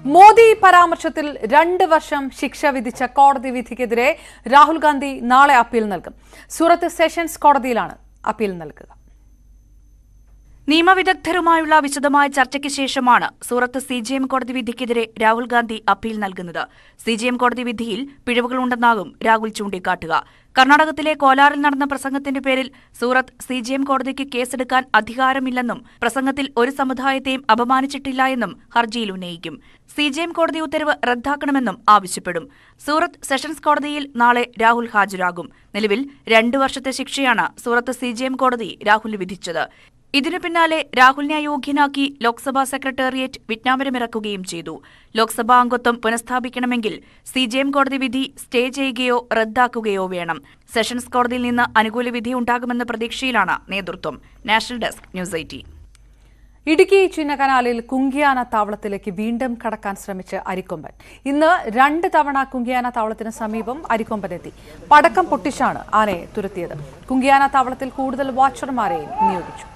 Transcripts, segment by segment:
മോദി പരാമർശത്തിൽ 2 വർഷം ശിക്ഷ വിധിച്ച കോടതി വിധിക്കെതിരെ രാഹുൽ ഗാന്ധി നാളെ അപ്പീൽ നൽകും. സൂറത്ത് സെഷൻസ് കോടതിയിലാണ് അപ്പീൽ നൽകുക. നിയമവിദഗ്ധരുമായുള്ള വിശദമായ ചർച്ചയ്ക്ക് ശേഷമാണ് സൂറത്ത് CJM കോടതി വിധിക്കെതിരെ രാഹുൽ ഗാന്ധി അപ്പീൽ നൽകുന്നത്. CJM കോടതി വിധിയിൽ പിഴവുകളുണ്ടെന്നാകും രാഹുൽ ചൂണ്ടിക്കാട്ടുക. കർണാടകത്തിലെ കോലാറിൽ നടന്ന പ്രസംഗത്തിന്റെ പേരിൽ സൂറത്ത് CJM കോടതിക്ക് കേസെടുക്കാൻ അധികാരമില്ലെന്നും പ്രസംഗത്തിൽ ഒരു സമുദായത്തെയും അപമാനിച്ചിട്ടില്ല എന്നും ഹർജിയിൽ ഉന്നയിക്കും. CJM കോടതി ഉത്തരവ് റദ്ദാക്കണമെന്നും ആവശ്യപ്പെടും. സൂറത്ത് സെഷൻസ് കോടതിയിൽ നാളെ രാഹുൽ ഹാജരാകും. നിലവിൽ 2 വർഷത്തെ ശിക്ഷയാണ് സൂറത്ത് CJM കോടതി രാഹുലിന് വിധിച്ചത്. ഇതിനു പിന്നാലെ രാഹുലിനെ അയോഗ്യനാക്കി ലോക്സഭാ സെക്രട്ടേറിയറ്റ് വിജ്ഞാപനമിറക്കുകയും ചെയ്തു. ലോക്സഭാ അംഗത്വം പുനഃസ്ഥാപിക്കണമെങ്കിൽ CJM കോടതി വിധി സ്റ്റേ ചെയ്യുകയോ റദ്ദാക്കുകയോ വേണം. സെഷൻസ് കോടതിയിൽ നിന്ന് അനുകൂല വിധി ഉണ്ടാകുമെന്ന പ്രതീക്ഷയിലാണ് നേതൃത്വം. National desk news 18. ഇടുക്കി ചിന്നക്കനാലിൽ കുങ്കിയാന താവളത്തിലേക്ക് വീണ്ടും കടക്കാൻ ശ്രമിച്ച് അരിക്കൊമ്പൻ. ഇന്ന് 2 തവണ കുങ്കിയാന താവളത്തിന് സമീപം അരിക്കൊമ്പനെത്തി. പടക്കം പൊട്ടിച്ചാണ് ആനയെ തുരത്തിയത്. കുങ്കിയാന താവളത്തിൽ കൂടുതൽ വാച്ചർമാരെയും നിയോഗിച്ചു.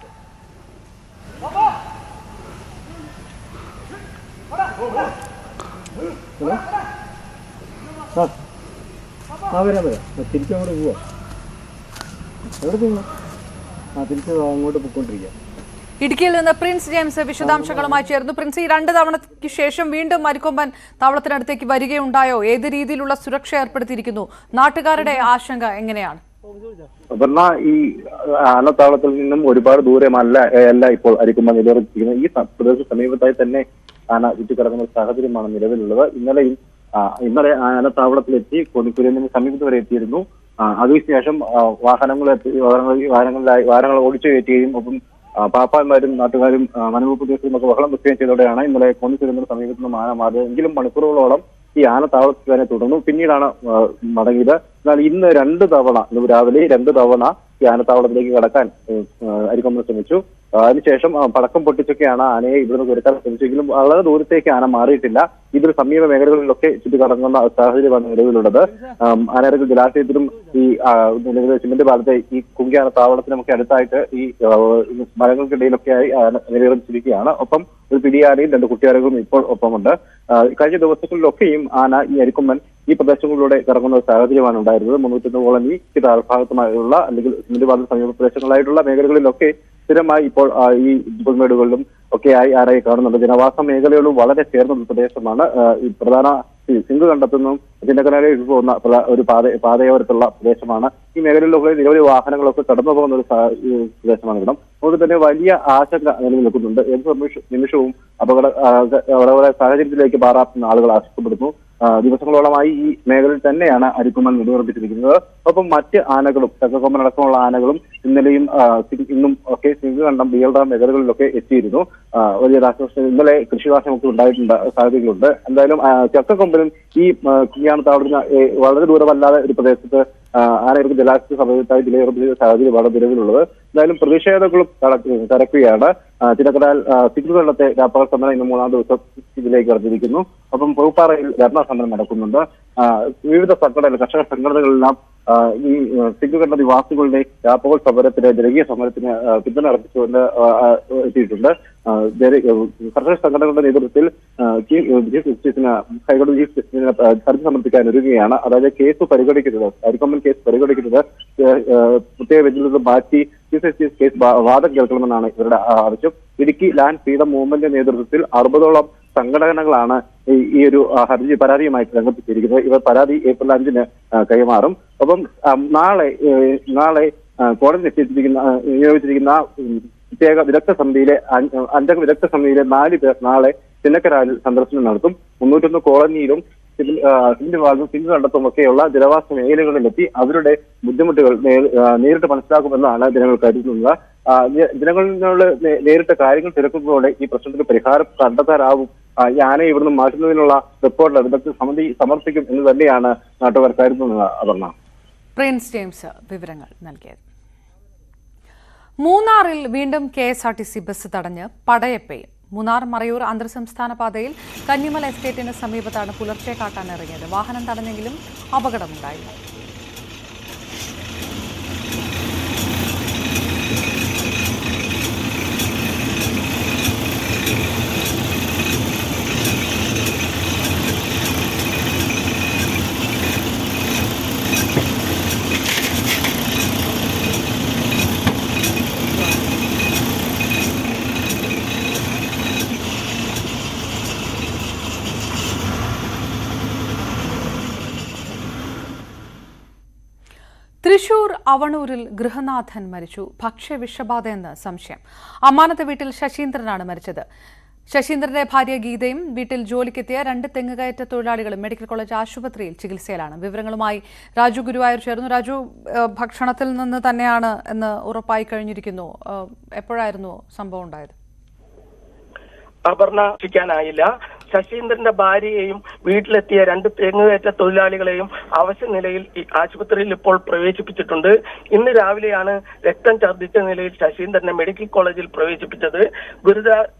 തിരിച്ചങ്ങോട്ട് പോവാ. എവിടെ പോവാ? തിരിച്ച് അങ്ങോട്ട് പോയിക്കൊണ്ടിരിക്കുക. ഇടുക്കിയിൽ നിന്ന് പ്രിൻസ് ജെയിംസ് വിശദാംശങ്ങളുമായി ചേർന്നു. പ്രിൻസ്, ഈ 2 തവണയ്ക്ക് ശേഷം വീണ്ടും അരിക്കൊമ്പൻ താവളത്തിനടുത്തേക്ക് വരികയുണ്ടായോ? ഏത് രീതിയിലുള്ള സുരക്ഷ ഏർപ്പെടുത്തിയിരിക്കുന്നു? നാട്ടുകാരുടെ ആശങ്ക എങ്ങനെയാണ്? ഈ ആനത്താവളത്തിൽ നിന്നും ഒരുപാട് ദൂരമല്ല ഇപ്പോൾ അരിക്കൊമ്പൻ നിലനിർത്തിയിരിക്കുന്നത്. ഈ പ്രദേശ സമീപത്തായി തന്നെ ആന ചുറ്റിക്കിടക്കുന്ന സാഹചര്യമാണ് നിലവിലുള്ളത്. ഇന്നലെ ആനത്താവളത്തിലെത്തി കൊടിക്കുരലിന് സമീപത്ത് വരെ എത്തിയിരുന്നു. അതിനുശേഷം വാഹനങ്ങൾ ഓടിച്ചു കയറ്റുകയും ഒപ്പം പാപ്പാന്മാരും നാട്ടുകാരും വനംവകുപ്പ് ഉദ്യോഗസ്ഥരും ഒക്കെ ബഹളം വെക്കുകയും ചെയ്തതോടെയാണ് ഇന്നലെ കൊന്നിക്കുരലിന് സമീപത്ത് നിന്നും ആന മാറിയത്. എങ്കിലും മണിക്കൂറുകളോളം ഈ ആനത്താവളത്തിൽ തന്നെ തുടർന്നു. പിന്നീടാണ് മടങ്ങിയത്. എന്നാൽ ഇന്ന് 2 തവണ, ഇന്ന് രാവിലെ 2 തവണ ഈ ആനത്താവളത്തിലേക്ക് കടക്കാൻ അരിക്കൊമ്പൻ ശ്രമിച്ചു. അതിനുശേഷം പടക്കം പൊട്ടിച്ചൊക്കെയാണ് ആനയെ ഇവിടുന്ന് തുരക്കാൻ ശ്രമിച്ചെങ്കിലും വളരെ ദൂരത്തേക്ക് ആന മാറിയിട്ടില്ല. ഇതിൽ സമീപ മേഖലകളിലൊക്കെ ചുറ്റിക്കടങ്ങുന്ന സാഹചര്യമാണ് നിലവിലുള്ളത്. ആനയിറക്കൽ ജലാശയത്തിലും ഈ സിമന്റ് പാലത്തെ ഈ കുങ്കിയാന താവളത്തിനുമൊക്കെ അടുത്തായിട്ട് ഈ മരങ്ങൾക്കിടയിലൊക്കെയായി നിലയുറച്ചിരിക്കുകയാണ്. ഒപ്പം ഒരു പിടിയാനയും 2 കുട്ടിയാനകളും ഇപ്പോൾ ഒപ്പമുണ്ട്. കഴിഞ്ഞ ദിവസങ്ങളിലൊക്കെയും ആന ഈ അരിക്കൊമ്പൻ ഈ പ്രദേശങ്ങളിലൂടെ കറങ്ങുന്ന സാഹചര്യമാണ് ഉണ്ടായിരുന്നത്. 301 കോളനി താഴ്ഭാഗത്തുമായുള്ള അല്ലെങ്കിൽ സിമന്റ് പാലത്തിന് സമീപ പ്രദേശങ്ങളായിട്ടുള്ള മേഖലകളിലൊക്കെ സ്ഥിരമായി ഇപ്പോൾ ഈ പുൽമേടുകളിലും ഒക്കെയായി ആനയെ കാണുന്നുണ്ട്. ജനവാസ മേഖലകളും വളരെ ചേർന്ന പ്രദേശമാണ്. ഈ പ്രധാന സിംഗ് കണ്ടെത്തുന്നതും ചിന്നക്കനാലിലേക്ക് പോകുന്ന ഒരു പാതയോരത്തുള്ള പ്രദേശമാണ്. ഈ മേഖലയിലൊക്കെ നിരവധി വാഹനങ്ങളൊക്കെ കടന്നു പോകുന്ന ഒരു പ്രദേശമാണ് ഇവിടം. അതുകൊണ്ട് തന്നെ വലിയ ആശങ്ക നിലനിൽക്കുന്നുണ്ട്. ഏത് നിമിഷവും അപകട സാഹചര്യത്തിലേക്ക് മാറാൻ ആളുകൾ ആശങ്കപ്പെടുന്നു. ദിവസങ്ങളോളമായി ഈ മേഖലയിൽ തന്നെയാണ് അരിക്കൊമ്പൻ നിലയുറപ്പിച്ചിരിക്കുന്നത്. ഒപ്പം മറ്റ് ആനകളും ചക്കക്കൊമ്പൻ അടക്കമുള്ള ആനകളും ഇന്നലെയും ഇന്നും ഒക്കെ സിംഗ് കണ്ടം ബിയൽഡാം മേഖലകളിലൊക്കെ എത്തിയിരുന്നു. വലിയ നാശനഷ്ടം ഇന്നലെ കൃഷിനാശമൊക്കെ ഉണ്ടായിട്ടുണ്ട് സാധ്യതകളുണ്ട്. എന്തായാലും ചക്കക്കൊമ്പനും ഈ കുങ്കിയാന താവളത്തിന് വളരെ ദൂരമല്ലാതെ ഒരു പ്രദേശത്ത് ആനയിറക്കൽ ജലാശയ സമയത്തായി നിലയുറപ്പിച്ച സാഹചര്യമാണ് നിലവിലുള്ളത്. എന്തായാലും പ്രതിഷേധങ്ങളും കടക്കുകയാണ്. ചിന്നക്കനാൽ സിംഗ് കണ്ടത്തെ വ്യാപാര സമരം ഇന്ന് 3ാം ദിവസം ഇതിലേക്ക് കടന്നിരിക്കുന്നു. ഒപ്പം പൂപ്പാറയിൽ ധർണാ സമരം നടക്കുന്നുണ്ട്. വിവിധ സംഘടനകൾ, കർഷക സംഘടനകളെല്ലാം ഈ സിംഗ് കണ്ട നിവാസികളുടെ വ്യാപക സമരത്തിന്, ജനകീയ സമരത്തിന് പിന്തുണ അർപ്പിച്ചുകൊണ്ട് എത്തിയിട്ടുണ്ട്. കർഷക സംഘടനകളുടെ നേതൃത്വത്തിൽ ഹൈക്കോടതി ചീഫ് ജസ്റ്റിസിന് ഹർജി സമർപ്പിക്കാൻ ഒരുങ്ങുകയാണ്. അതായത് കേസ് പരിഗണിക്കുന്നത്, അരിക്കൊമ്പൻ കേസ് പരിഗണിക്കുന്നത് പ്രത്യേക ബെഞ്ചിൽ നിന്ന് മാറ്റി ചീഫ് ജസ്റ്റിസ് കേസ് വാദം കേൾക്കണമെന്നാണ് ഇവരുടെ ആവശ്യം. ഇടുക്കി ലാൻഡ് ഫ്രീഡം മൂവ്മെന്റിന്റെ നേതൃത്വത്തിൽ 60ഓളം സംഘടനകളാണ് ഈ ഒരു പരാതിയുമായിട്ട് രംഗത്തെത്തിയിരിക്കുന്നത്. ഇവർ പരാതി ഏപ്രിൽ 5-ന് കൈമാറും. ഒപ്പം നാളെ കോടതി നിയോഗിച്ചിരിക്കുന്ന പ്രത്യേക വിദഗ്ധ സമിതിയിലെ 5 വിദഗ്ധ സമിതിയിലെ 4 പേർ നാളെ ചിന്നക്കനാലിൽ സന്ദർശനം നടത്തും. 301 കോളനിയിലും സിംഗ് കണ്ടത്തും ഒക്കെയുള്ള ജനവാസ മേഖലകളിലെത്തി അവരുടെ ബുദ്ധിമുട്ടുകൾ നേരിട്ട് മനസ്സിലാക്കുമെന്നാണ് ജനങ്ങൾ കരുതുന്നത്. ജനങ്ങളിൽ നേരിട്ട് കാര്യങ്ങൾ തിരക്കുന്നതോടെ ഈ പ്രശ്നത്തിന് പരിഹാരം കണ്ടെത്താനാവും. ഈ ആനയെ ഇവിടുന്ന് മാറ്റുന്നതിനുള്ള റിപ്പോർട്ട് വിദഗ്ധ സമിതി സമർപ്പിക്കും എന്ന് തന്നെയാണ് നാട്ടുകാർ കരുതുന്നത്. അപർണ. പ്രിൻസ് ജെയിംസ് വിവരങ്ങൾ നൽകിയത്. മൂന്നാറിൽ വീണ്ടും KSRTC ബസ് തടഞ്ഞ് പടയപ്പയും. മൂന്നാർ മറയൂർ അന്തർ സംസ്ഥാന പാതയിൽ കന്നിമല എസ്റ്റേറ്റിന് സമീപത്താണ് പുലർച്ചെ കാട്ടാനിറങ്ങിയത്. വാഹനം തടഞ്ഞെങ്കിലും അപകടമുണ്ടായില്ല. തൃശൂർ അവണൂരിൽ ഗൃഹനാഥൻ മരിച്ചു. ഭക്ഷ്യവിഷബാധയെന്ന് സംശയം. അമ്മാനത്തെ വീട്ടിൽ ശശീന്ദ്രനാണ് മരിച്ചത്. ശശീന്ദ്രന്റെ ഭാര്യ ഗീതയും വീട്ടിൽ ജോലിക്കെത്തിയ 2 തെങ്ങുകയറ്റ തൊഴിലാളികളും മെഡിക്കൽ കോളേജ് ആശുപത്രിയിൽ ചികിത്സയിലാണ്. വിവരങ്ങളുമായി രാജു ഗുരുവായൂർ ചേർന്നു. രാജു, ഭക്ഷണത്തിൽ നിന്ന് തന്നെയാണ് എന്ന് ഉറപ്പായി കഴിഞ്ഞിരിക്കുന്നു. എപ്പോഴായിരുന്നു സംഭവം ഉണ്ടായത്? അപർണ രക്ഷിക്കാനായില്ല. ശശീന്ദ്രന്റെ ഭാര്യയെയും വീട്ടിലെത്തിയ 2 തെങ്ങുകയറ്റ തൊഴിലാളികളെയും അവശ നിലയിൽ ആശുപത്രിയിൽ ഇപ്പോൾ പ്രവേശിപ്പിച്ചിട്ടുണ്ട്. ഇന്ന് രാവിലെയാണ് രക്തം ഛർദ്ദിച്ച നിലയിൽ ശശീന്ദ്രനെ മെഡിക്കൽ കോളേജിൽ പ്രവേശിപ്പിച്ചത്.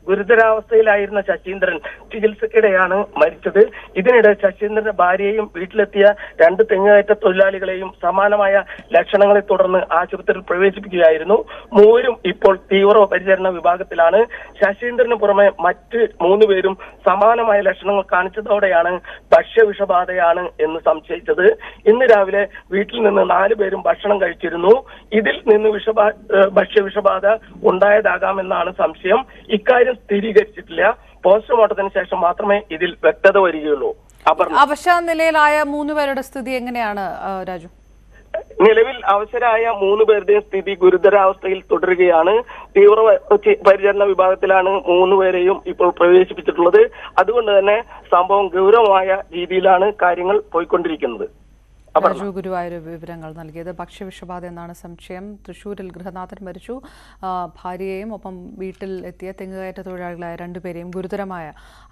ഗുരുതരാവസ്ഥയിലായിരുന്ന ശശീന്ദ്രൻ ചികിത്സക്കിടെയാണ് മരിച്ചത്. ഇതിനിടെ ശശീന്ദ്രന്റെ ഭാര്യയെയും വീട്ടിലെത്തിയ 2 തെങ്ങുകയറ്റ തൊഴിലാളികളെയും സമാനമായ ലക്ഷണങ്ങളെ തുടർന്ന് ആശുപത്രിയിൽ പ്രവേശിപ്പിക്കുകയായിരുന്നു. മൂവരും ഇപ്പോൾ തീവ്രപരിചരണ വിഭാഗത്തിലാണ്. ശശീന്ദ്രന് പുറമെ മറ്റ് 3 പേരും സമാനമായ ലക്ഷണങ്ങൾ കാണിച്ചതോടെയാണ് ഭക്ഷ്യവിഷബാധയാണ് എന്ന് സംശയിച്ചത്. ഇന്ന് രാവിലെ വീട്ടിൽ നിന്ന് 4 പേരും ഭക്ഷണം കഴിച്ചിരുന്നു. ഇതിൽ നിന്ന് ഭക്ഷ്യവിഷബാധ ഉണ്ടായതാകാമെന്നാണ് സംശയം. ഇക്കാര്യം സ്ഥിരീകരിച്ചിട്ടില്ല. പോസ്റ്റ്മോർട്ടത്തിന് ശേഷം മാത്രമേ ഇതിൽ വ്യക്തത വരികയുള്ളൂ. അവശ നിലയിലായ 3 പേരുടെ സ്ഥിതി എങ്ങനെയാണ് രാജു? നിലവിൽ അവശരായ 3 പേരുടെയും സ്ഥിതി ഗുരുതരാവസ്ഥയിൽ തുടരുകയാണ്. തീവ്ര പരിചരണ വിഭാഗത്തിലാണ് 3 പേരെയും ഇപ്പോൾ പ്രവേശിപ്പിച്ചിട്ടുള്ളത്. അതുകൊണ്ട് തന്നെ സംഭവം ഗൗരവമായ രീതിയിലാണ് കാര്യങ്ങൾ പോയിക്കൊണ്ടിരിക്കുന്നത്. രാജു ഗുരുവായൂർ വിവരങ്ങൾ നൽകിയത്. ഭക്ഷ്യവിഷബാധ എന്നാണ് സംശയം. തൃശൂരിൽ ഗൃഹനാഥൻ മരിച്ചു. ഭാര്യയെയും ഒപ്പം വീട്ടിൽ എത്തിയ തെങ്ങുകയറ്റ തൊഴിലാളികളായ 2 പേരെയും ഗുരുതരമായ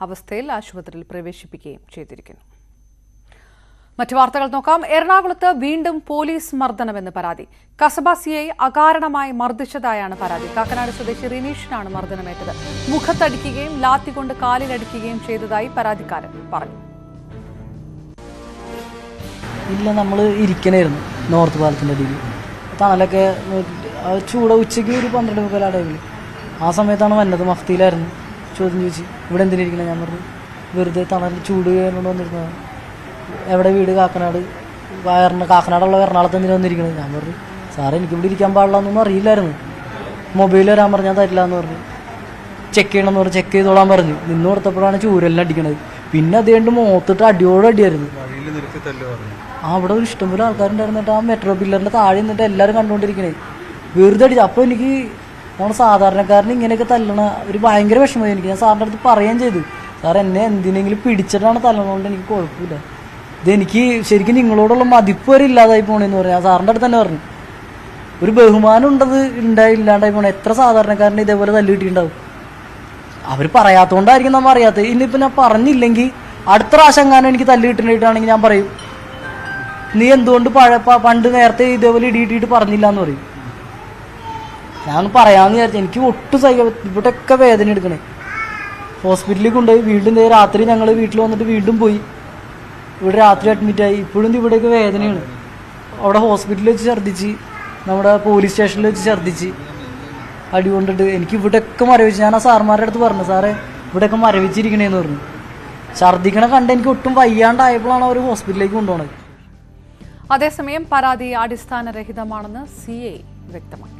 അവസ്ഥയിൽ ആശുപത്രിയിൽ പ്രവേശിപ്പിക്കുകയും ചെയ്തിരിക്കുന്നു. മറ്റു വാർത്തകൾ നോക്കാം. എറണാകുളത്ത് വീണ്ടും പോലീസ് മർദ്ദനമെന്ന് പരാതി. കസബ സിഐ അകാരണമായി മർദ്ദിച്ചതായാണ് പരാതി. കാക്കനാട് സ്വദേശി റിനീഷിനാണ് മർദ്ദനമേറ്റത്. മുഖത്തടിക്കുകയും ലാത്തി കൊണ്ട് കാലിലടിക്കുകയും ചെയ്തതായി പരാതിക്കാരൻ പറഞ്ഞു. ഇല്ല, നമ്മൾ ഇരിക്കണായിരുന്നു നോർത്ത് പാലത്തിൻ്റെ അടിയിൽ. തണലൊക്കെ ചൂട് ഉച്ചയ്ക്ക് ഒരു 12:15 ടൈമിൽ. ആ സമയത്താണ് വന്നത്. മഫ്തിയിലായിരുന്നു. ചോദ്യം ചോദിച്ചു, ഇവിടെ എന്തിനിരിക്കണേ? ഞാൻ പറഞ്ഞു വെറുതെ തണൽ ചൂട് കയറുകൊണ്ട് വന്നിരുന്നതാണ്. എവിടെ വീട്? കാക്കനാട്. കാക്കനാടുള്ള എറണാകുളത്ത് എന്തിനാ വന്നിരിക്കണത്? ഞാൻ പറഞ്ഞു സാറേ എനിക്കിവിടെ ഇരിക്കാൻ പാടില്ല എന്നൊന്നും അറിയില്ലായിരുന്നു. മൊബൈൽ വരാൻ പറഞ്ഞാൽ തരില്ല എന്ന് പറഞ്ഞു. ചെക്ക് ചെയ്യണമെന്ന് പറഞ്ഞു. ചെക്ക് ചെയ്തോളാൻ പറഞ്ഞു. നിന്ന് കൊടുത്തപ്പോഴാണ് ചൂരെല്ലാം അടിക്കണത്. പിന്നെ അത് കഴിഞ്ഞ് മുഖത്തിട്ട് അടിയായിരുന്നു. അവിടെ ഒരു ഇഷ്ടംപോലെ ആൾക്കാരുണ്ടായിരുന്നിട്ട് ആ മെട്രോ പില്ലറിൻ്റെ താഴെ നിന്നിട്ട് എല്ലാവരും കണ്ടുകൊണ്ടിരിക്കണേ. വെറുതെ അടിച്ചു. അപ്പോൾ എനിക്ക് നമ്മൾ സാധാരണക്കാരന് ഇങ്ങനെയൊക്കെ തല്ലണ ഒരു ഭയങ്കര വിഷമമായി എനിക്ക്. ഞാൻ സാറിൻ്റെ അടുത്ത് പറയുകയും ചെയ്തു, സാർ എന്നെ എന്തിനെങ്കിലും പിടിച്ചിട്ടാണ് തല്ലണോണ്ട് എനിക്ക് കുഴപ്പമില്ല. ഇതെനിക്ക് ശരിക്കും നിങ്ങളോടുള്ള മതിപ്പ് വരെ ഇല്ലാതായി പോണെന്ന് പറഞ്ഞു. ഞാൻ സാറിൻ്റെ അടുത്ത് തന്നെ പറഞ്ഞു. ഒരു ബഹുമാനം ഇല്ലാണ്ടായി പോണേ. എത്ര സാധാരണക്കാരനെ ഇതേപോലെ തല്ലി കിട്ടിയിട്ടുണ്ടാവും. അവർ പറയാത്തതുകൊണ്ടായിരിക്കും നമ്മൾ അറിയാത്തത്. ഇനിയിപ്പോൾ ഞാൻ പറഞ്ഞില്ലെങ്കിൽ അടുത്ത പ്രാവശ്യം എങ്ങാനും എനിക്ക് തല്ലി കിട്ടുന്നതായിട്ടാണെങ്കിൽ ഞാൻ പറയും, നീ എന്തുകൊണ്ട് പണ്ട് നേരത്തെ ഇതേപോലെ ഇടിയിട്ടിട്ട് പറഞ്ഞില്ല എന്ന് പറയും. ഞാൻ പറയാമെന്ന് വിചാരിച്ചു. എനിക്ക് ഒട്ടും ഇവിടെയൊക്കെ വേദന എടുക്കണേ. ഹോസ്പിറ്റലിൽ കൊണ്ടുപോയി വീണ്ടും രാത്രി ഞങ്ങൾ വീട്ടിൽ വന്നിട്ട് വീണ്ടും പോയി. ഇവിടെ രാത്രി അഡ്മിറ്റായി. ഇപ്പോഴും ഇവിടെയൊക്കെ വേദനയാണ്. അവിടെ ഹോസ്പിറ്റലിൽ വെച്ച് ഛർദ്ദിച്ച്, നമ്മുടെ പോലീസ് സ്റ്റേഷനിൽ വെച്ച് ഛർദ്ദിച്ച് അടി കൊണ്ടിട്ട് എനിക്ക് ഇവിടെയൊക്കെ മരവിച്ച്. ഞാൻ ആ സാർമാരുടെ അടുത്ത് പറഞ്ഞു, സാറേ ഇവിടെയൊക്കെ മരവിച്ചിരിക്കണേന്ന് പറഞ്ഞു. ഛർദ്ദിക്കണ കണ്ട് എനിക്ക് ഒട്ടും വയ്യാണ്ടായപ്പോഴാണ് അവർ ഹോസ്പിറ്റലിലേക്ക് കൊണ്ടുപോകുന്നത്. അതേസമയം പരാതി അടിസ്ഥാനരഹിതമാണെന്ന് CI വ്യക്തമാക്കി.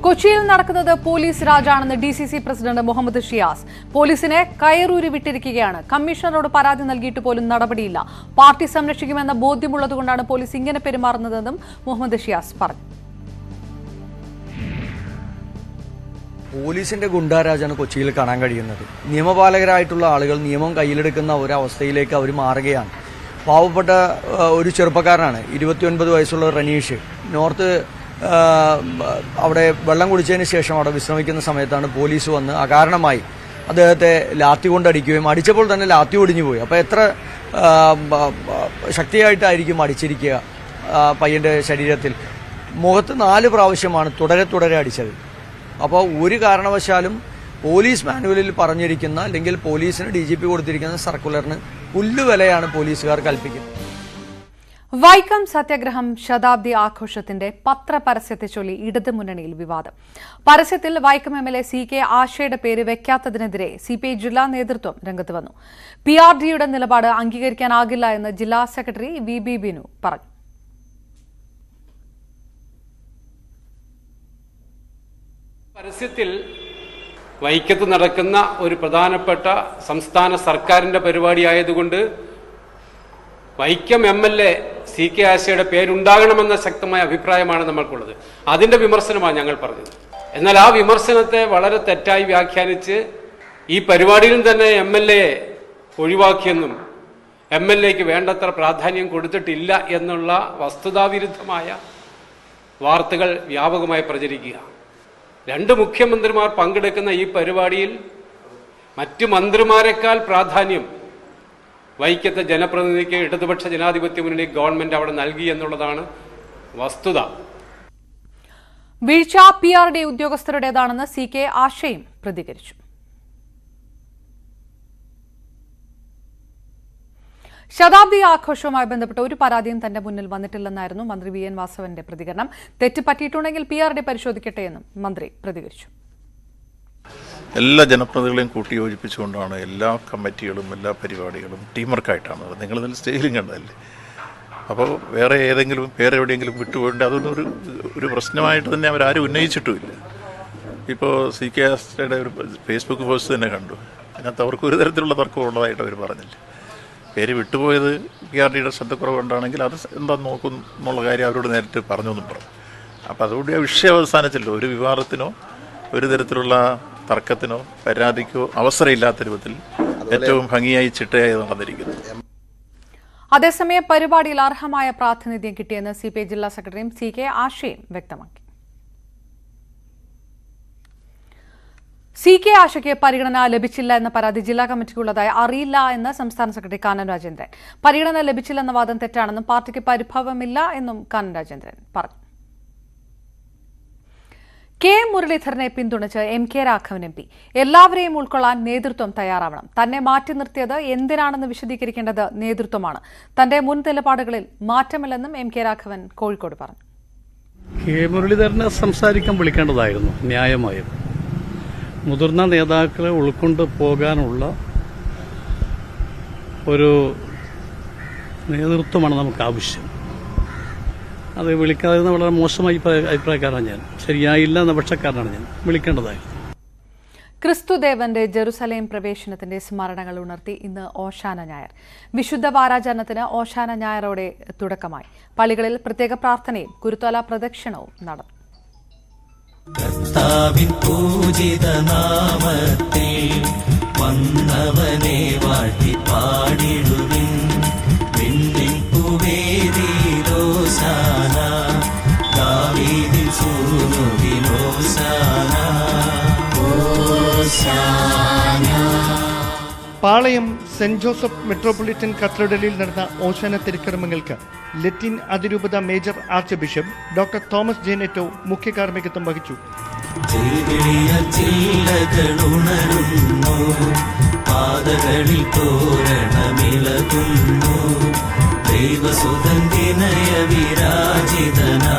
കൊച്ചിയിൽ നടക്കുന്നത് പോലീസ് രാജാണെന്ന് DCC പ്രസിഡന്റ് മുഹമ്മദ് ഷിയാസ്. പോലീസിനെ കയറൂരി വിട്ടിരിക്കുകയാണ്. കമ്മീഷണറോട് പരാതി നൽകിയിട്ട് പോലും നടപടിയില്ല. പാർട്ടി സംരക്ഷിക്കുമെന്ന ബോധ്യമുള്ളതുകൊണ്ടാണ് പോലീസ് ഇങ്ങനെ പെരുമാറുന്നതെന്നും മുഹമ്മദ് ഷിയാസ് പറഞ്ഞു. പോലീസിന്റെ ഗുണ്ടാരാജാണ് കൊച്ചിയിൽ കാണാൻ കഴിയുന്നത്. നിയമപാലകരായിട്ടുള്ള ആളുകൾ നിയമം കയ്യിലെടുക്കുന്ന ഒരവസ്ഥയിലേക്ക് അവർ മാറുകയാണ്. പാവപ്പെട്ട ഒരു ചെറുപ്പക്കാരനാണ്, 29 വയസ്സുള്ള റനീഷ്. നോർത്ത് അവിടെ വെള്ളം കുടിച്ചതിന് ശേഷം അവിടെ വിശ്രമിക്കുന്ന സമയത്താണ് പോലീസ് വന്ന് അകാരണമായി അദ്ദേഹത്തെ ലാത്തി കൊണ്ടടിക്കുകയും അടിച്ചപ്പോൾ തന്നെ ലാത്തി ഒടിഞ്ഞു പോയി. അപ്പോൾ എത്ര ശക്തിയായിട്ടായിരിക്കും അടിച്ചിരിക്കുക പയ്യൻ്റെ ശരീരത്തിൽ? മുഖത്ത് 4 പ്രാവശ്യമാണ് തുടരെ അടിച്ചത്. അപ്പോൾ ഒരു കാരണവശാലും പോലീസ് മാനുവലിൽ പറഞ്ഞിരിക്കുന്ന അല്ലെങ്കിൽ പോലീസിന് DGP കൊടുത്തിരിക്കുന്ന സർക്കുലറിന് പുല്ലുവിലയാണ് പോലീസുകാർ കൽപ്പിക്കുന്നത്. വൈക്കം സത്യാഗ്രഹം ശതാബ്ദി ആഘോഷത്തിന്റെ പത്രപരസ്യത്തെ ചൊല്ലി ഇടതുമുന്നണിയിൽ വിവാദം. പരസ്യത്തിൽ വൈക്കം MLA CK ആശയുടെ പേര് വെക്കാത്തതിനെതിരെ CPI ജില്ലാ നേതൃത്വം രംഗത്ത് വന്നു. PRDയുടെ നിലപാട് അംഗീകരിക്കാനാകില്ല എന്ന് ജില്ലാ സെക്രട്ടറി VB ബിനു പറഞ്ഞു. പരസ്യത്തിൽ വൈക്കത്ത് നടക്കുന്ന ഒരു പ്രധാനപ്പെട്ട സംസ്ഥാന സർക്കാരിൻ്റെ പരിപാടിയായതുകൊണ്ട് വൈക്കം MLA CK ആശയുടെ പേരുണ്ടാകണമെന്ന ശക്തമായ അഭിപ്രായമാണ് നമ്മൾക്കുള്ളത്. അതിൻ്റെ വിമർശനമാണ് ഞങ്ങൾ പറഞ്ഞത്. എന്നാൽ ആ വിമർശനത്തെ വളരെ തെറ്റായി വ്യാഖ്യാനിച്ച് ഈ പരിപാടിയിലും തന്നെ MLA ഒഴിവാക്കിയെന്നും MLAക്ക് വേണ്ടത്ര പ്രാധാന്യം കൊടുത്തിട്ടില്ല എന്നുള്ള വസ്തുതാവിരുദ്ധമായ വാർത്തകൾ വ്യാപകമായി പ്രചരിക്കുക. 2 മുഖ്യമന്ത്രിമാർ പങ്കെടുക്കുന്ന ഈ പരിപാടിയിൽ മറ്റ് മന്ത്രിമാരെക്കാൾ പ്രാധാന്യം വൈക്കത്തെ ജനപ്രതിനിധിക്ക് ഇടതുപക്ഷ ജനാധിപത്യ മുന്നണി ഗവൺമെന്റ് അവിടെ നൽകി എന്നുള്ളതാണ് വസ്തുത. വീഴ്ച PRD ഉദ്യോഗസ്ഥരുടേതാണെന്ന് CK ആശയും പ്രതികരിച്ചു. ശതാബ്ദി ആഘോഷവുമായി ബന്ധപ്പെട്ട ഒരു പരാതിയും തന്റെ മുന്നിൽ വന്നിട്ടില്ലെന്നായിരുന്നു മന്ത്രി VN വാസവന്റെ പ്രതികരണം. തെറ്റ് പറ്റിയിട്ടുണ്ടെങ്കിൽ PRD പരിശോധിക്കട്ടെ എന്നും മന്ത്രി പ്രതികരിച്ചു. എല്ലാ ജനപ്രതിനിധികളെയും കൂട്ടിയോജിപ്പിച്ചുകൊണ്ടാണ് എല്ലാ കമ്മിറ്റികളും എല്ലാ പരിപാടികളും ടീം വർക്കായിട്ടാണ്. നിങ്ങൾ ഇതിൽ സ്റ്റേജിലും കണ്ടതല്ലേ. അപ്പോൾ വേറെ ഏതെങ്കിലും എവിടെയെങ്കിലും വിട്ടുപോയിട്ട് അതൊന്നും ഒരു പ്രശ്നമായിട്ട് തന്നെ അവരാരും ഉന്നയിച്ചിട്ടുമില്ല. ഇപ്പോൾ CK ആശയുടെ ഒരു ഫേസ്ബുക്ക് പോസ്റ്റ് തന്നെ കണ്ടു. അതിനകത്ത് അവർക്ക് ഒരു തരത്തിലുള്ള തർക്കം ഉള്ളതായിട്ട് അവർ പറഞ്ഞില്ല. പേര് വിട്ടുപോയത് PRDയുടെ ശ്രദ്ധക്കുറവുകൊണ്ടാണെങ്കിൽ അത് എന്താ നോക്കും എന്നുള്ള കാര്യം അവരോട് നേരിട്ട് പറഞ്ഞു എന്നും പറഞ്ഞു. അപ്പോൾ അതുകൊണ്ട് ആ വിഷയം അവസാനിച്ചല്ലോ. ഒരു വിവാദത്തിനോ ഒരു തരത്തിലുള്ള തർക്കത്തിനോ പരാതിക്കോ അവസരമില്ലാത്ത രൂപത്തിൽ ഏറ്റവും ഭംഗിയായി ചിട്ടയായി നടന്നിരിക്കുന്നു. അതേസമയം പരിപാടിയിൽ അർഹമായ പ്രാതിനിധ്യം കിട്ടിയെന്ന് CPI ജില്ലാ സെക്രട്ടറിയും CK ആശയും വ്യക്തമാക്കി. CK ആശയ്ക്ക് പരിഗണന ലഭിച്ചില്ല എന്ന പരാതി ജില്ലാ കമ്മിറ്റിക്കുള്ളതായി അറിയില്ല എന്ന് സംസ്ഥാന സെക്രട്ടറി കാനം രാജേന്ദ്രൻ. പരിഗണന ലഭിച്ചില്ലെന്ന വാദം തെറ്റാണെന്നും പാർട്ടിക്ക് പരിഭവമില്ല എന്നും കാനം രാജേന്ദ്രൻ പറഞ്ഞു. K. മുരളീധരനെ പിന്തുണച്ച് MK രാഘവൻ MP. എല്ലാവരെയും ഉൾക്കൊള്ളാൻ നേതൃത്വം തയ്യാറാവണം. തന്നെ മാറ്റി നിർത്തിയത് എന്തിനാണെന്ന് വിശദീകരിക്കേണ്ടത് നേതൃത്വമാണ്. തന്റെ മുൻ നിലപാടുകളിൽ മാറ്റമില്ലെന്നും MK രാഘവൻ കോഴിക്കോട് പറഞ്ഞു. K. മുരളീധരനെ സംസാരിക്കാൻ വിളിക്കേണ്ടതായിരുന്നു ന്യായമായും. മുതിർന്ന നേതാക്കളെ ഉൾക്കൊണ്ട് പോകാനുള്ള ഒരു നേതൃത്വമാണ് നമുക്ക് ആവശ്യം. അത് വിളിക്കാതെ വളരെ മോശമായി അഭിപ്രായക്കാരനാണ് ഞാൻ. ശരിയായില്ല എന്ന പക്ഷക്കാരനാണ് ഞാൻ. വിളിക്കേണ്ടതായിരുന്നു. ക്രിസ്തുദേവന്റെ ജെറുസലേം പ്രവേശനത്തിന്റെ സ്മരണകൾ ഉണർത്തി ഇന്ന് ഓശാന ഞായർ. വിശുദ്ധ വാരാചരണത്തിന് ഓശാന ഞായറോടെ തുടക്കമായി. പള്ളികളിൽ പ്രത്യേക പ്രാർത്ഥനയും കുരുത്തോല പ്രദക്ഷിണവും നടന്നു. കർത്താവിൻ പൂജിത നാമത്തിൽ വന്നവനെ വാഴ്ത്തി പാടിടുവിൻ. വിണ്ണിൻ പൂവേദിലോസാന ദാവീദിൻ സൂനുവിലോസാന ഓശാന. പാളയം സെന്റ് ജോസഫ് മെട്രോപൊളിറ്റൻ കത്തീഡ്രലിൽ നടന്ന ഓശാന തിരുക്കർമ്മങ്ങൾക്ക് ലത്തീൻ അതിരൂപത major archbishop doctor Thomas J Netto മുഖ്യ കാർമ്മികത്വം വഹിച്ചു. പാതകളിൽ തോരണമിളകുന്നു ദൈവസുതൻ വിനയ വിരാജിതനാ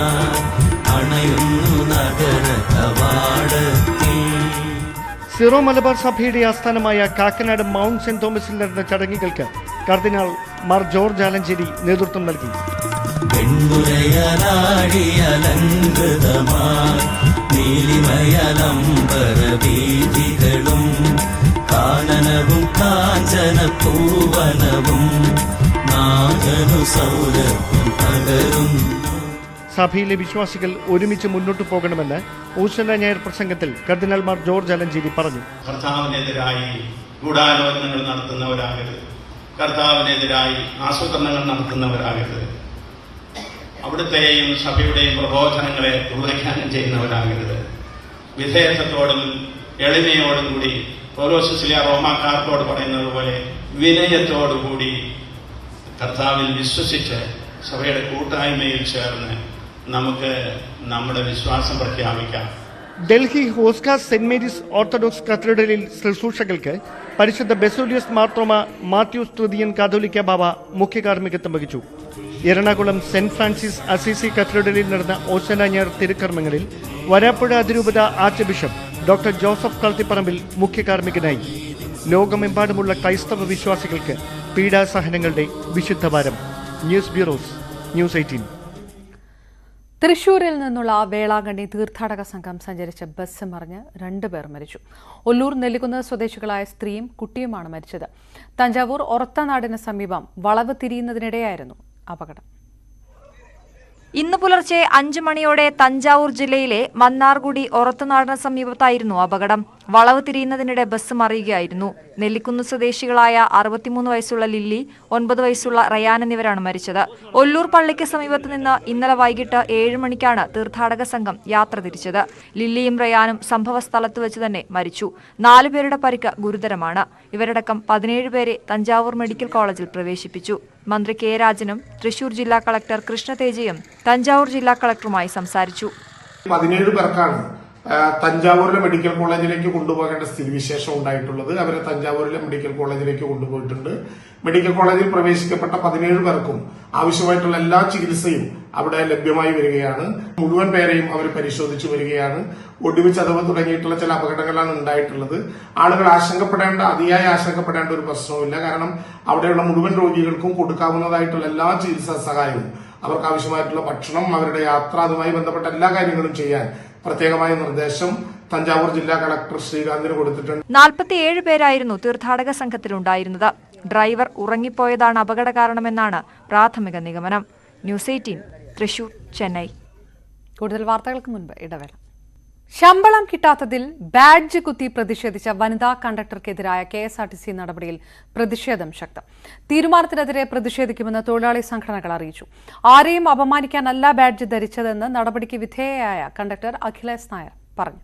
അണയുന്നു നഗര കവാടത്തിൽ. സിറോ മലബാർ സഭയുടെ ആസ്ഥാനമായ കാക്കനാട് മൗണ്ട് സെന്റ് തോമസിൽ നടന്ന ചടങ്ങുകൾക്ക് കർദിനാൾ മാർ ജോർജ് ആലഞ്ചേരി നേതൃത്വം നൽകി. നീലിമയലംബരവീഥികളും കാനനവും കാഞ്ചന പൂവനവും നാഗനു സൗരഭ്യം പകരുന്നു. സഭയിലെ വിശ്വാസികൾ ഒരുമിച്ച് മുന്നോട്ടു പോകണമെന്ന് ഓശാന ഞായർ പ്രസംഗത്തിൽ കർദിനാൾ മാർ ജോർജ് ആലഞ്ചേരി പറഞ്ഞു. കർത്താവിനെതിരായി ഗൂഢാലോചനകൾ നടത്തുന്നവരാകരുത്. കർത്താവിനെതിരായി ആസൂത്രണങ്ങൾ നടത്തുന്നവരാകരുത്. അവിടുത്തെയും സഭയുടെയും പ്രബോധനങ്ങളെ ദുർവ്യാഖ്യാനം ചെയ്യുന്നവരാകരുത്. വിധേയത്വത്തോടും എളിമയോടും കൂടി പൗലോസ് റോമാക്കാർക്കോട് പറയുന്നത് പോലെ വിനയത്തോടുകൂടി കർത്താവിൽ വിശ്വസിച്ച് സഭയുടെ കൂട്ടായ്മയിൽ ചേർന്ന് നമുക്ക് നമ്മുടെ വിശ്വാസം പ്രഖ്യാപിക്കാം. Delhi Hauz Khas Saint Mary's Orthodox കത്തീഡ്രലിൽ ശുശ്രൂഷകൾക്ക് പരിശുദ്ധ ബെസോലിയസ് മാർത്തോമ മാത്യൂസ് തൃതീയൻ കാതോലിക്ക ബാവ മുഖ്യ കാർമ്മികത്വം വഹിച്ചു. എറണാകുളം സെന്റ് ഫ്രാൻസിസ് അസീസി കത്തീഡ്രലിൽ നടന്ന ഓശാന ഞായർ തിരുക്കർമ്മങ്ങളിൽ വരാപ്പുഴ അതിരൂപത archbishop doctor Joseph Kalathiparambil മുഖ്യ കാർമ്മികനായി. ലോകമെമ്പാടുമുള്ള ക്രൈസ്തവ വിശ്വാസികൾക്ക് പീഡാസഹനങ്ങളുടെ വിശുദ്ധവാരം. News bureaus, news 18. തൃശൂരിൽ നിന്നുള്ള വേളാങ്കണ്ണി തീർത്ഥാടക സംഘം സഞ്ചരിച്ച ബസ് മറിഞ്ഞ് 2 പേർ മരിച്ചു. ഒല്ലൂർ നെല്ലിക്കുന്ന് സ്വദേശികളായ സ്ത്രീയും കുട്ടിയുമാണ് മരിച്ചത്. തഞ്ചാവൂർ ഒറത്തനാടിന് സമീപം വളവ് തിരിയുന്നതിനിടെയായിരുന്നു അപകടം. ഇന്ന് പുലർച്ചെ 5 മണിയോടെ തഞ്ചാവൂർ ജില്ലയിലെ മന്നാർഗുഡി ഒറത്തനാടിന് സമീപത്തായിരുന്നു അപകടം. വളവ് തിരിയുന്നതിനിടെ ബസ് മറിയുകയായിരുന്നു. നെല്ലിക്കുന്ന് സ്വദേശികളായ 63 വയസ്സുള്ള ലില്ലി, 9 വയസ്സുള്ള റയാൻ എന്നിവരാണ് മരിച്ചത്. ഒല്ലൂർ പള്ളിക്ക് സമീപത്ത് നിന്ന് ഇന്നലെ വൈകിട്ട് 7 മണിക്കാണ് തീർത്ഥാടക സംഘം യാത്ര തിരിച്ചത്. ലില്ലിയും റയാനും സംഭവ സ്ഥലത്ത് വെച്ച് തന്നെ മരിച്ചു. 4 പേരുടെ പരിക്ക് ഗുരുതരമാണ്. ഇവരടക്കം 17 പേരെ തഞ്ചാവൂർ മെഡിക്കൽ കോളേജിൽ പ്രവേശിപ്പിച്ചു. മന്ത്രി കെ രാജനും തൃശൂർ ജില്ലാ കളക്ടർ കൃഷ്ണതേജയും തഞ്ചാവൂർ ജില്ലാ കളക്ടറുമായി സംസാരിച്ചു. 17 പേർക്കാണ് തഞ്ചാവൂരിലെ മെഡിക്കൽ കോളേജിലേക്ക് കൊണ്ടുപോകേണ്ട സ്ഥിതിവിശേഷം ഉണ്ടായിട്ടുള്ളത്. അവരെ തഞ്ചാവൂരിലെ മെഡിക്കൽ കോളേജിലേക്ക് കൊണ്ടുപോയിട്ടുണ്ട്. മെഡിക്കൽ കോളേജിൽ പ്രവേശിക്കപ്പെട്ട 17 പേർക്കും ആവശ്യമായിട്ടുള്ള എല്ലാ ചികിത്സയും അവിടെ ലഭ്യമായി വരികയാണ്. മുഴുവൻ പേരെയും അവർ പരിശോധിച്ചു വരികയാണ്. ഒടിവ്, ചതവ് തുടങ്ങിയിട്ടുള്ള ചില അപകടങ്ങളാണ് ഉണ്ടായിട്ടുള്ളത്. ആളുകൾ അതിയായി ആശങ്കപ്പെടേണ്ട ഒരു പ്രശ്നവുമില്ല. കാരണം അവിടെയുള്ള മുഴുവൻ രോഗികൾക്കും കൊടുക്കാവുന്നതായിട്ടുള്ള എല്ലാ ചികിത്സാ സഹായവും, അവർക്ക് ആവശ്യമായിട്ടുള്ള ഭക്ഷണം, അവരുടെ യാത്ര, അതുമായി ബന്ധപ്പെട്ട എല്ലാ കാര്യങ്ങളും ചെയ്യാൻ പ്രത്യേകമായ നിർദ്ദേശം തഞ്ചാവൂർ ജില്ലാ കളക്ടർ ശ്രീകാന്തിന് കൊടുത്തിട്ടുണ്ട്. 47 പേരായിരുന്നു തീർത്ഥാടക സംഘത്തിലുണ്ടായിരുന്നത്. ഡ്രൈവർ ഉറങ്ങിപ്പോയതാണ് അപകട കാരണമെന്നാണ് പ്രാഥമിക നിഗമനം. ന്യൂസ് 18 തൃശൂർ, ചെന്നൈ. കൂടുതൽ വാർത്തകൾക്ക് മുൻപ് ഇടവേള. ശമ്പളം കിട്ടാത്തതിൽ ബാഡ്ജ് കുത്തി പ്രതിഷേധിച്ച വനിതാ കണ്ടക്ടർക്കെതിരായ KSRTC നടപടിയിൽ പ്രതിഷേധം ശക്തം. തീരുമാനത്തിനെതിരെ പ്രതിഷേധിക്കുമെന്ന് തൊഴിലാളി സംഘടനകൾ അറിയിച്ചു. ആരെയും അപമാനിക്കാനല്ല ബാഡ്ജ് ധരിച്ചതെന്ന് നടപടിക്ക് വിധേയയായ കണ്ടക്ടർ അഖിലേഷ് നായർ പറഞ്ഞു.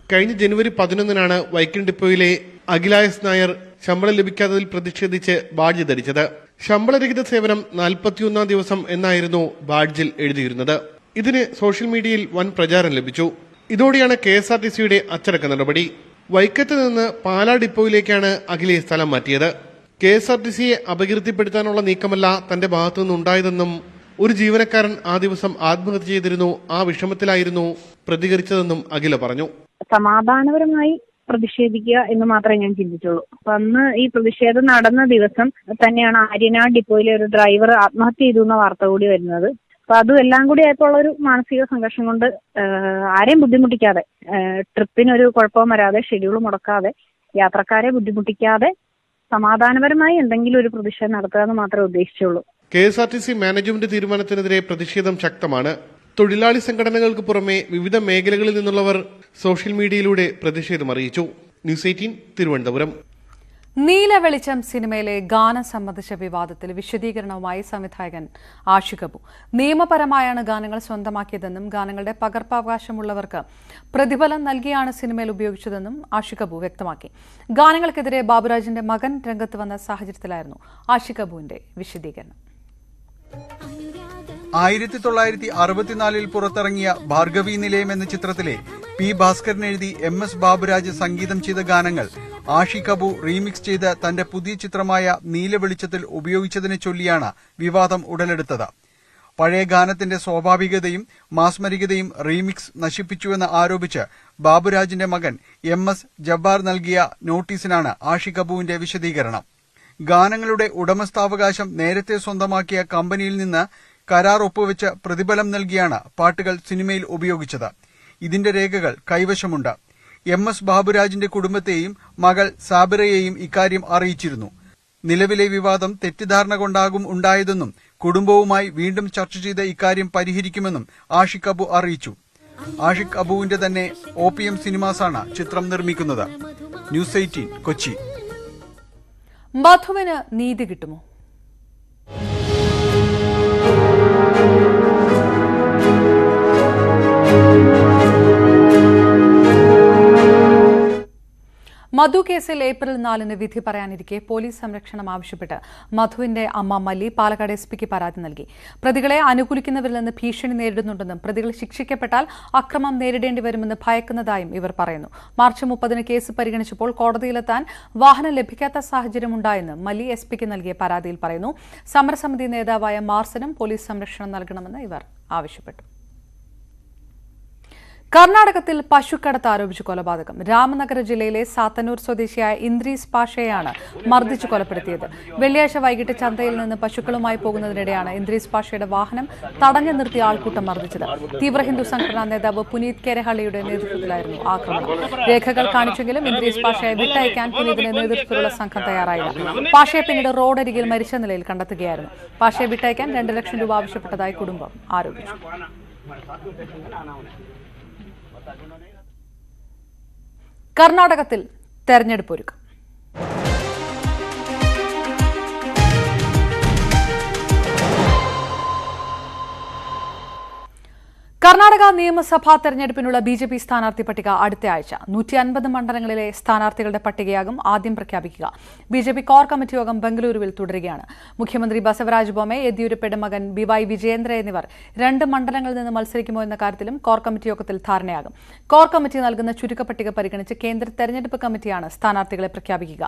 കഴിഞ്ഞ ജനുവരി 11-നാണ് വൈക്കം ഡിപ്പോയിലെ അഖിലേഷ് നായർ ശമ്പളം ലഭിക്കാത്തതിൽ പ്രതിഷേധിച്ച് ബാഡ്ജ് ധരിച്ചത്. ശമ്പളരഹിത സേവനം 41-ാം ദിവസം എന്നായിരുന്നു ബാഡ്ജിൽ എഴുതിയിരുന്നത്. ഇതിന് സോഷ്യൽ മീഡിയയിൽ വൻ പ്രചാരം ലഭിച്ചു. ഇതോടെയാണ് KSRTCയുടെ അച്ചടക്ക നടപടി. വൈക്കത്ത് നിന്ന് പാലാ ഡിപ്പോയിലേക്കാണ് അഖിലെ സ്ഥലം മാറ്റിയത്. KSRTCയെ അപകീർത്തിപ്പെടുത്താനുള്ള നീക്കമല്ല തന്റെ ഭാഗത്തുനിന്നുണ്ടായതെന്നും ഒരു ജീവനക്കാരൻ ആ ദിവസം ആത്മഹത്യ ചെയ്തിരുന്നു, ആ വിഷമത്തിലായിരുന്നു പ്രതികരിച്ചതെന്നും അഖില പറഞ്ഞു. സമാധാനപരമായി പ്രതിഷേധിക്കുക എന്ന് മാത്രമേ ഞാൻ ചിന്തിച്ചുള്ളൂ. അപ്പൊ അന്ന് ഈ പ്രതിഷേധം നടന്ന ദിവസം തന്നെയാണ് ആര്യനാട് ഡിപ്പോയിലെ ഒരു ഡ്രൈവർ ആത്മഹത്യ ചെയ്തു എന്ന വാർത്ത കൂടി വരുന്നത്. അപ്പൊ അതും എല്ലാം കൂടി ആയപ്പോൾ ഒരു മാനസിക സംഘർഷം കൊണ്ട് ആരെയും ബുദ്ധിമുട്ടിക്കാതെ, ട്രിപ്പിനൊരു കുഴപ്പവും വരാതെ, ഷെഡ്യൂൾ മുടക്കാതെ, യാത്രക്കാരെ ബുദ്ധിമുട്ടിക്കാതെ സമാധാനപരമായി എന്തെങ്കിലും ഒരു പ്രതിഷേധം നടത്തുക എന്ന് മാത്രമേ ഉദ്ദേശിച്ചുള്ളൂ. KSRTC മാനേജ്മെന്റ് തീരുമാനത്തിനെതിരെ പ്രതിഷേധം ശക്തമാണ്. തൊഴിലാളി സംഘടനകൾക്ക് പുറമെ വിവിധ മേഖലകളിൽ നിന്നുള്ളവർ സോഷ്യൽ മീഡിയയിലൂടെ പ്രതിഷേധം അറിയിച്ചു. ന്യൂസ് 18 തിരുവനന്തപുരം. നീല വെളിച്ചം സിനിമയിലെ ഗാനം സംബന്ധിച്ച വിവാദത്തിൽ വിശദീകരണവുമായി സംവിധായകൻ ആഷിഖ് അബു. നിയമപരമായാണ് ഗാനങ്ങൾ സ്വന്തമാക്കിയതെന്നും ഗാനങ്ങളുടെ പകർപ്പവകാശമുള്ളവർക്ക് പ്രതിഫലം നൽകിയാണ് സിനിമയിൽ ഉപയോഗിച്ചതെന്നും ആഷിഖ് അബു വ്യക്തമാക്കി. ഗാനങ്ങൾക്കെതിരെ ബാബുരാജിന്റെ മകൻ രംഗത്ത് വന്ന സാഹചര്യത്തിലായിരുന്നു ആഷിഖ് അബുവിന്റെ വിശദീകരണം. 1964 പുറത്തിറങ്ങിയ ഭാർഗവി നിലയം എന്ന ചിത്രത്തിലെ P. ഭാസ്കരൻ എഴുതി MS ബാബുരാജ് സംഗീതം ചെയ്ത ഗാനങ്ങൾ ആഷിഖ് അബു റീമിക്സ് ചെയ്ത് തന്റെ പുതിയ ചിത്രമായ നീല വെളിച്ചത്തിൽ ഉപയോഗിച്ചതിനെ ചൊല്ലിയാണ് വിവാദം ഉടലെടുത്തത്. പഴയ ഗാനത്തിന്റെ സ്വാഭാവികതയും മാസ്മരികതയും റീമിക്സ് നശിപ്പിച്ചുവെന്ന് ആരോപിച്ച് ബാബുരാജിന്റെ മകൻ MS ജബ്ബാർ നൽകിയ നോട്ടീസിനാണ് ആഷിഖ് അബുവിന്റെ വിശദീകരണം. ഗാനങ്ങളുടെ ഉടമസ്ഥാവകാശം നേരത്തെ സ്വന്തമാക്കിയ കമ്പനിയിൽ നിന്ന് കരാർ ഒപ്പുവെച്ച് പ്രതിഫലം നൽകിയാണ് പാട്ടുകൾ സിനിമയിൽ ഉപയോഗിച്ചത്. ഇതിന്റെ രേഖകൾ കൈവശമുണ്ട്. MS ബാബുരാജിന്റെ കുടുംബത്തെയും മകൾ സാബിറയെയും ഇക്കാര്യം അറിയിച്ചിരുന്നു. നിലവിലെ വിവാദം തെറ്റിദ്ധാരണ കൊണ്ടാകും ഉണ്ടായതെന്നും കുടുംബവുമായി വീണ്ടും ചർച്ച ചെയ്ത് ഇക്കാര്യം പരിഹരിക്കുമെന്നും ആഷിഖ് അബു അറിയിച്ചു. ആഷിഖ് അബുവിന്റെ തന്നെ OPM സിനിമാസാണ് ചിത്രം നിർമ്മിക്കുന്നത്. ന്യൂസ് 18 കൊച്ചി. മധുവിന് നീതി കിട്ടുമോ? മധു കേസിൽ ഏപ്രിൽ 4-ന് വിധി പറയാനിരിക്കെ പോലീസ് സംരക്ഷണം ആവശ്യപ്പെട്ട് മധുവിന്റെ അമ്മ മല്ലി പാലക്കാട് SP-ക്ക് പരാതി നൽകി. പ്രതികളെ അനുകൂലിക്കുന്നവരിൽ നിന്ന് ഭീഷണി നേരിടുന്നുണ്ടെന്നും പ്രതികൾ ശിക്ഷിക്കപ്പെട്ടാൽ അക്രമം നേരിടേണ്ടി വരുമെന്ന് ഭയക്കുന്നതായും ഇവർ പറയുന്നു. മാർച്ച് 30-ന് കേസ് പരിഗണിച്ചപ്പോൾ കോടതിയിലെത്താൻ വാഹനം ലഭിക്കാത്ത സാഹചര്യമുണ്ടായെന്ന് മല്ലി SP-ക്ക് നൽകിയ പരാതിയിൽ പറയുന്നു. സമരസമിതി നേതാവായ മാർസനും പോലീസ് സംരക്ഷണം നൽകണമെന്ന് ഇവർ ആവശ്യപ്പെട്ടു. കർണാടകത്തിൽ പശുക്കടത്ത് ആരോപിച്ച് കൊലപാതകം. രാമനഗര ജില്ലയിലെ സാത്തന്നൂർ സ്വദേശിയായ ഇന്ദ്രീസ് പാഷയെയാണ് മർദ്ദിച്ച് കൊലപ്പെടുത്തിയത്. വെള്ളിയാഴ്ച വൈകിട്ട് ചന്തയിൽ നിന്ന് പശുക്കളുമായി പോകുന്നതിനിടെയാണ് ഇന്ദ്രീസ് പാഷയുടെ വാഹനം തടഞ്ഞു നിർത്തിയ ആൾക്കൂട്ടം മർദ്ദിച്ചത്. തീവ്ര ഹിന്ദു സംഘടനാ നേതാവ് പുനീത് കേരഹള്ളിയുടെ നേതൃത്വത്തിലായിരുന്നു ആക്രമണം. രേഖകൾ കാണിച്ചെങ്കിലും ഇന്ദ്രീസ് പാഷയെ വിട്ടയക്കാൻ പുനീതിന്റെ നേതൃത്വത്തിലുള്ള സംഘം തയ്യാറായില്ല. പാഷയെ പിന്നീട് റോഡരികിൽ മരിച്ച നിലയിൽ കണ്ടെത്തുകയായിരുന്നു. പാഷയെ വിട്ടയക്കാൻ 2 ലക്ഷം രൂപ ആവശ്യപ്പെട്ടതായി കുടുംബം ആരോപിച്ചു. കർണാടകത്തിൽ തെരഞ്ഞെടുപ്പ് ഒരുക്കം. കർണാടക നിയമസഭാ തെരഞ്ഞെടുപ്പിനുള്ള ബിജെപി സ്ഥാനാർത്ഥി പട്ടിക അടുത്ത ആഴ്ച. 150 മണ്ഡലങ്ങളിലെ സ്ഥാനാർത്ഥികളുടെ പട്ടികയാകും ആദ്യം പ്രഖ്യാപിക്കുക. ബിജെപി കോർ കമ്മിറ്റി യോഗം ബംഗളൂരുവിൽ തുടരുകയാണ്. മുഖ്യമന്ത്രി ബസവരാജ് ബൊമ്മെ, യെദ്യൂരപ്പയുടെ മകൻ BY വിജയേന്ദ്ര എന്നിവർ 2 മണ്ഡലങ്ങളിൽ നിന്ന് മത്സരിക്കുമോ എന്ന കാര്യത്തിലും കോർ കമ്മിറ്റി യോഗത്തിൽ ധാരണയാകും. കോർ കമ്മിറ്റി നൽകുന്ന ചുരുക്കപ്പട്ടിക പരിഗണിച്ച് കേന്ദ്ര തെരഞ്ഞെടുപ്പ് കമ്മിറ്റിയാണ് സ്ഥാനാർത്ഥികളെ പ്രഖ്യാപിക്കുക.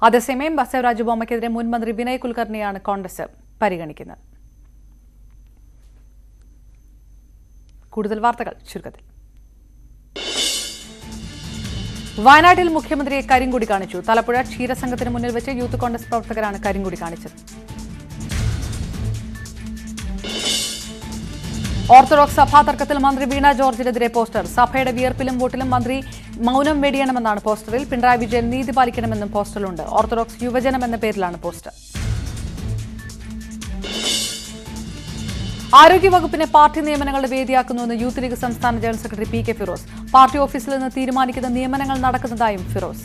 അതേസമയം ബസവരാജ് ബൊമ്മയ്ക്കെതിരെ മുൻ മന്ത്രി വിനയ് കുൽക്കർണിയാണ് കോൺഗ്രസ് പരിഗണിക്കുന്നത്. കൂടുതൽ വാർത്തകൾ ചുരുക്കത്തിൽ. വയനാട്ടിൽ മുഖ്യമന്ത്രിയെ കരിങ്കൊടി കാണിച്ചു. തലപ്പുഴ ക്ഷീരസംഘത്തിന് മുന്നിൽ വെച്ച് യൂത്ത് കോൺഗ്രസ് പ്രവർത്തകരാണ് കരിങ്കൊടി കാണിച്ചത്. ഓർത്തഡോക്സ് സഭാ തർക്കത്തിൽ മന്ത്രി വീണ ജോർജിനെതിരെ പോസ്റ്റർ. സഭയുടെ വിയർപ്പിലും വോട്ടിലും മന്ത്രി മൗനം വെടിയണമെന്നാണ് പോസ്റ്ററിൽ. പിണറായി വിജയൻ നീതി പാലിക്കണമെന്നും പോസ്റ്ററിലുണ്ട്. ഓർത്തഡോക്സ് യുവജനം എന്ന പേരിലാണ് പോസ്റ്റർ. ആരോഗ്യവകുപ്പിനെ പാർട്ടി നിയമനങ്ങളുടെ വേദിയാക്കുന്നുവെന്ന് യൂത്ത് ലീഗ് സംസ്ഥാന general secretary PK Firoz. Party ഓഫീസിൽ നിന്ന് തീരുമാനിക്കുന്ന നിയമനങ്ങൾ നടക്കുന്നതായും ഫിറോസ്.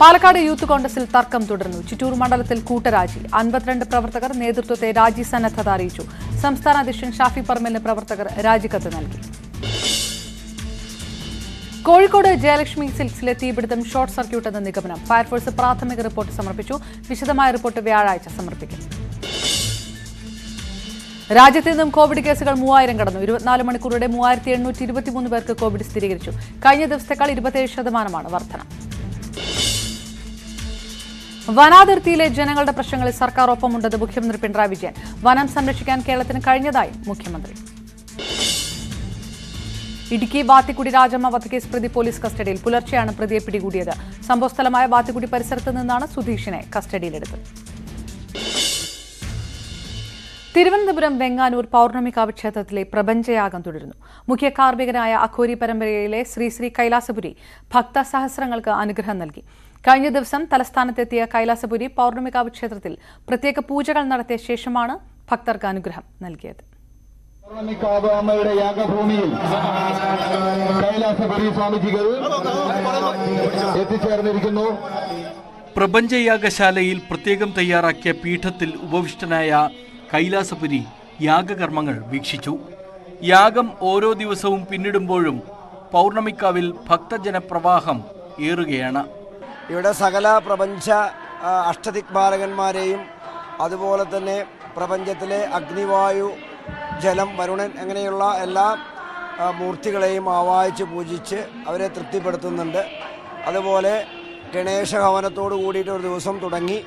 പാലക്കാട് യൂത്ത് കോൺഗ്രസിൽ തർക്കം തുടർന്നു. ചിറ്റൂർ മണ്ഡലത്തിൽ കൂട്ടരാജി. 52 പ്രവർത്തകർ നേതൃത്വത്തെ രാജി സന്നദ്ധത അറിയിച്ചു. സംസ്ഥാന അധ്യക്ഷൻ ഷാഫി പറമ്പലിന് പ്രവർത്തകർ രാജിക്കത്ത് നൽകി. കോഴിക്കോട് ജയലക്ഷ്മി സിൽക്സിലെ തീപിടുത്തം ഷോർട്ട് സർക്യൂട്ട് എന്ന നിഗമനം. ഫയർഫോഴ്സ് പ്രാഥമിക റിപ്പോർട്ട് സമർപ്പിച്ചു. വിശദമായ റിപ്പോർട്ട് വ്യാഴാഴ്ച സമർപ്പിക്കും. രാജ്യത്ത് നിന്നും കോവിഡ് കേസുകൾ 3000 കടന്നു. 24 മണിക്കൂറിടെ 3823 പേർക്ക് കോവിഡ് സ്ഥിരീകരിച്ചു. കഴിഞ്ഞ ദിവസത്തേക്കാൾ 27% വർധന. വനാതിർത്തിയിലെ ജനങ്ങളുടെ പ്രശ്നങ്ങളിൽ സർക്കാർ ഒപ്പമുണ്ടെന്ന് മുഖ്യമന്ത്രി പിണറായി വിജയൻ. വനം സംരക്ഷിക്കാൻ കേരളത്തിന് കഴിഞ്ഞതായി മുഖ്യമന്ത്രി. ഇടുക്കി ബാത്തിക്കുടി രാജമ്മ വധക്കേസ് പ്രതി പോലീസ് കസ്റ്റഡിയിൽ. പുലർച്ചെയാണ് പ്രതിയെ പിടികൂടിയത്. സംഭവസ്ഥലമായ ബാത്തിക്കുടി പരിസരത്ത് നിന്നാണ് സുധീഷിനെ കസ്റ്റഡിയിലെടുത്തത്. തിരുവനന്തപുരം വെങ്ങാനൂർ പൗർണമികാവ് ക്ഷേത്രത്തിലെ പ്രപഞ്ചയാഗം തുടരുന്നു. മുഖ്യ കാർമ്മികനായ അഘോരി പരമ്പരയിലെ ശ്രീ കൈലാസപുരി ഭക്തസഹസ്രങ്ങൾക്ക് അനുഗ്രഹം നൽകി. കഴിഞ്ഞ ദിവസം തലസ്ഥാനത്തെത്തിയ കൈലാസപുരി പൗർണമികാവ് ക്ഷേത്രത്തിൽ പ്രത്യേക പൂജകൾ നടത്തിയ ശേഷമാണ് ഭക്തർക്ക് അനുഗ്രഹം നൽകിയത്. പൗർണമികാവ് അമ്മയുടെ യാഗഭൂമിയിൽ കൈലാസപുരി സ്വാമിജികൾ എത്തിച്ചേർന്നിരിക്കുന്നു. പ്രപഞ്ചയാഗശാലയിൽ പ്രത്യേകം തയ്യാറാക്കിയ പീഠത്തിൽ ഉപവിഷ്ടനായ കൈലാസപുരി യാഗകർമ്മങ്ങൾ വീക്ഷിച്ചു. യാഗം ഓരോ ദിവസവും പിന്നിടുമ്പോഴും പൗർണമിക്കാവിൽ ഭക്തജനപ്രവാഹം ഏറുകയാണ്. ഇവിടെ സകല പ്രപഞ്ച അഷ്ടദിക്പാലകന്മാരെയും അതുപോലെ തന്നെ പ്രപഞ്ചത്തിലെ അഗ്നിവായു ജലം വരുണൻ അങ്ങനെയുള്ള എല്ലാ മൂർത്തികളെയും ആവാഹിച്ച് പൂജിച്ച് അവരെ തൃപ്തിപ്പെടുത്തുന്നുണ്ട്. അതുപോലെ ഗണേശഹവനത്തോടു കൂടിയിട്ട് ഒരു ദിവസം തുടങ്ങി.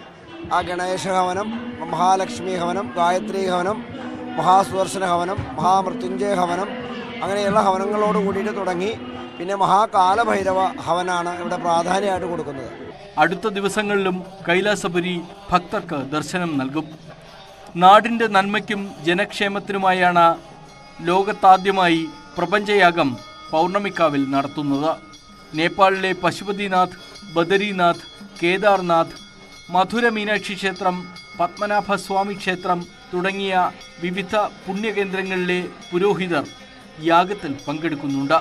ആ ഗണേശഹവനം, മഹാലക്ഷ്മി ഹവനം, ഗായത്രി ഹവനം, മഹാസുദർശന ഹവനം, മഹാമൃത്യുഞ്ജയ ഹവനം അങ്ങനെയുള്ള ഹവനങ്ങളോട് കൂടിയിട്ട് തുടങ്ങി. പിന്നെ മഹാകാലഭൈരവ ഹവനാണ് ഇവിടെ പ്രാധാന്യമായിട്ട് കൊടുക്കുന്നത്. അടുത്ത ദിവസങ്ങളിലും കൈലാസപുരി ഭക്തർക്ക് ദർശനം നൽകും. നാടിൻ്റെ നന്മയ്ക്കും ജനക്ഷേമത്തിനുമായാണ് ലോകത്താദ്യമായി പ്രപഞ്ചയാഗം പൗർണമിക്കാവിൽ നടത്തുന്നത്. നേപ്പാളിലെ പശുപതിനാഥ്, ബദരീനാഥ്, കേദാർനാഥ്, മധുര മീനാക്ഷി ക്ഷേത്രം, പത്മനാഭസ്വാമി ക്ഷേത്രം തുടങ്ങിയ വിവിധ പുണ്യകേന്ദ്രങ്ങളിലെ പുരോഹിതർ യാഗത്തിൽ പങ്കെടുക്കുന്നുണ്ട്.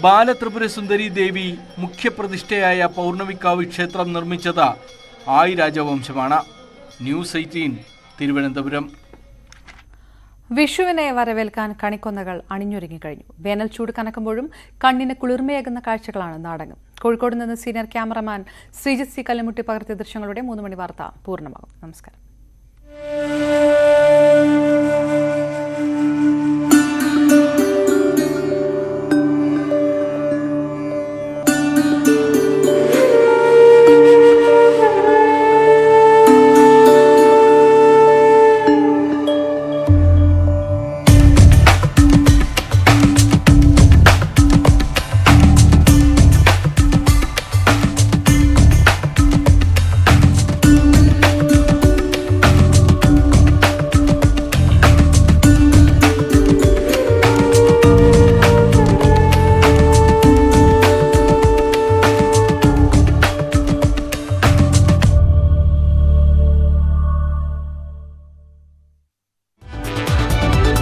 ബാലത്രിപുരസുന്ദരി ദേവി മുഖ്യപ്രതിഷ്ഠയായ പൗർണമിക്കാവ് ക്ഷേത്രം നിർമ്മിച്ചത് ആയി രാജവംശമാണ്. ന്യൂസ് 18 തിരുവനന്തപുരം. വിഷുവിനെ വരവേൽക്കാൻ കണിക്കൊന്നകൾ അണിഞ്ഞൊരുങ്ങിക്കഴിഞ്ഞു. വേനൽ ചൂട് കനക്കുമ്പോഴും കണ്ണിന് കുളിർമയേകുന്ന കാഴ്ചകളാണ് നാടകം. കോഴിക്കോട് നിന്ന് senior cameraman Sreejith C. Kallumutti പകർത്തിയ ദൃശ്യങ്ങളുടെ 3 മണി വാർത്ത പൂർണ്ണമാകും. നമസ്കാരം.